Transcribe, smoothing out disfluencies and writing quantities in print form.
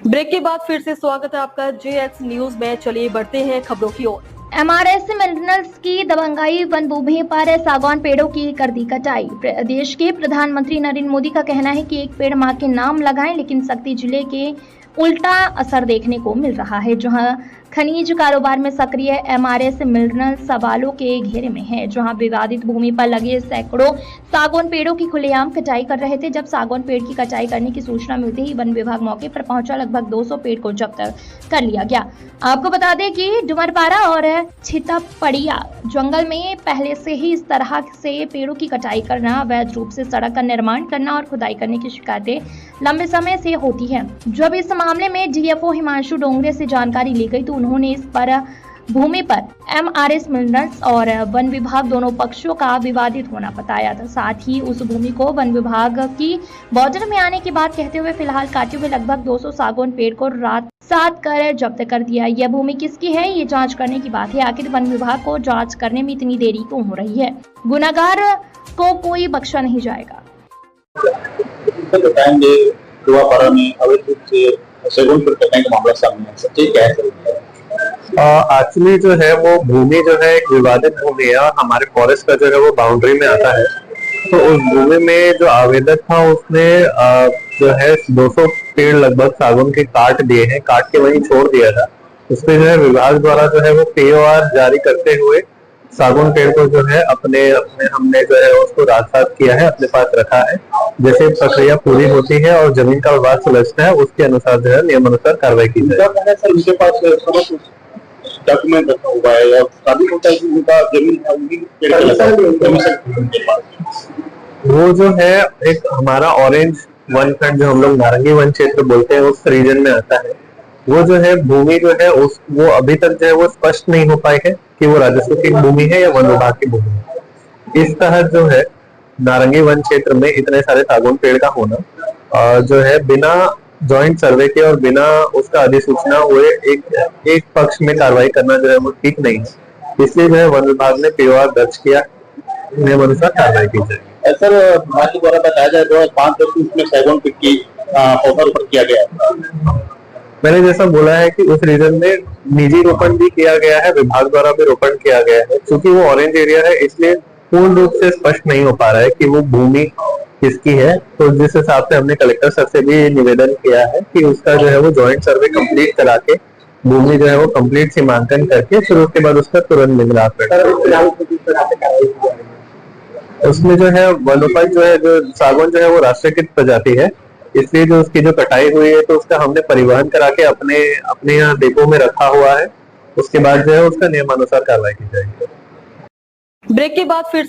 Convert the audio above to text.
Break के बाद फिर से स्वागत है आपका JX न्यूज में। चलिए बढ़ते हैं खबरों की ओर। MRS मिनरल्स की दबंगाई वन भूमि पर सागौन पेड़ों की कर दी कटाई। देश के प्रधानमंत्री नरेंद्र मोदी का कहना है कि एक पेड़ मां के नाम लगाएं, लेकिन शक्ति जिले के उल्टा असर देखने को मिल रहा है, जहां खनिज कारोबार में सक्रिय MRS मिनरल सवालों के घेरे में है, जहां विवादित भूमि पर लगे सैकड़ों सागौन पेड़ों की खुलेआम कटाई कर रहे थे। जब सागौन पेड़ की कटाई करने की सूचना मिलते ही वन विभाग मौके पर पहुंचा। लगभग 200 पेड़ को जब्त कर लिया गया। आपको बता दें कि डुमरपारा और छितपड़िया जंगल में पहले से ही इस तरह से पेड़ों की कटाई करना, अवैध रूप से सड़क का निर्माण करना और खुदाई करने की शिकायतें लंबे समय से होती हैं। जब इस मामले में DFO हिमांशु डोंगरे से जानकारी ली गई तो उन्होंने इस पर भूमि पर MRS मिनरल्स और वन विभाग दोनों पक्षों का विवादित होना बताया था। साथ ही उस भूमि को वन विभाग की बॉर्डर में आने की बात कहते हुए फिलहाल काटे हुए लगभग 200 सागौन पेड़ को रात सात कर जब्त कर दिया। यह भूमि किसकी है, ये जांच करने की बात है। आखिर वन विभाग को जांच करने में इतनी देरी क्यों हो रही है? गुनाहगार को कोई बख्शा नहीं जाएगा। एक्चुअली जो है वो भूमि जो है एक विवादित भूमि है और हमारे फॉरेस्ट का जो है वो बाउंड्री में आता है। तो उस भूमि में जो आवेदक था उसने जो है 200 पेड़ लगभग सागौन के काट दिए हैं, काट के वहीं छोड़ दिया था। उसमें जो है विभाग द्वारा जो है वो POR जारी करते हुए सागौन पेड़ को जो है अपने हमने जो है उसको राजसात किया है, अपने पास रखा है। जैसे प्रक्रिया पूरी होती है और जमीन का विवाद सुलझता है उसके अनुसार जो है नियमानुसार कार्रवाई की जाए। सर उनके पास डॉक्यूमेंट रखा हुआ है और साबित होता है कि उनका वो जो है एक हमारा ऑरेंज वन खंड जो हम लोग नारंगी वन क्षेत्र बोलते हैं उस रीजन में आता है। वो जो है भूमि जो है वो अभी तक जो है वो स्पष्ट नहीं हो पाई है कि वो राजस्व की भूमि है या वन विभाग की भूमि है। इस तरह जो है नारंगी वन क्षेत्र में इतने सारे सागौन पेड़ का होना जो है बिना जॉइंट सर्वे के और बिना उसका अधिसूचना हुए एक पक्ष में कार्रवाई करना जो है वो ठीक नहीं है। इसलिए जो है वन विभाग ने POR दर्ज किया, नियमानुसार कार्रवाई की जाएगी। सर विभाग के द्वारा बताया जाए 2005 में सागौन पेड़ की पौधारोपण किया गया। मैंने जैसा बोला है कि उस रीजन में निजी रोपण भी किया गया है, विभाग द्वारा भी रोपण किया गया है। क्योंकि वो ऑरेंज एरिया है इसलिए पूर्ण रूप से स्पष्ट नहीं हो पा रहा है कि वो भूमि किसकी है। तो जिस हिसाब से हमने कलेक्टर सर से भी निवेदन किया है कि उसका जो है वो जॉइंट सर्वे कंप्लीट करा के भूमि जो है वो कंप्लीट सीमांकन करके फिर उसके बाद उसका तुरंत निगरान उसमें जो है वनोपज जो है जो सागौन जो है वो राष्ट्रीयकृत प्रजाति है, इसलिए जो उसकी जो कटाई हुई है तो उसका हमने परिवहन करा के अपने यहाँ डिपो में रखा हुआ है। उसके बाद जो है उसका नियमानुसार कार्रवाई की जाएगी। ब्रेक के बाद फिर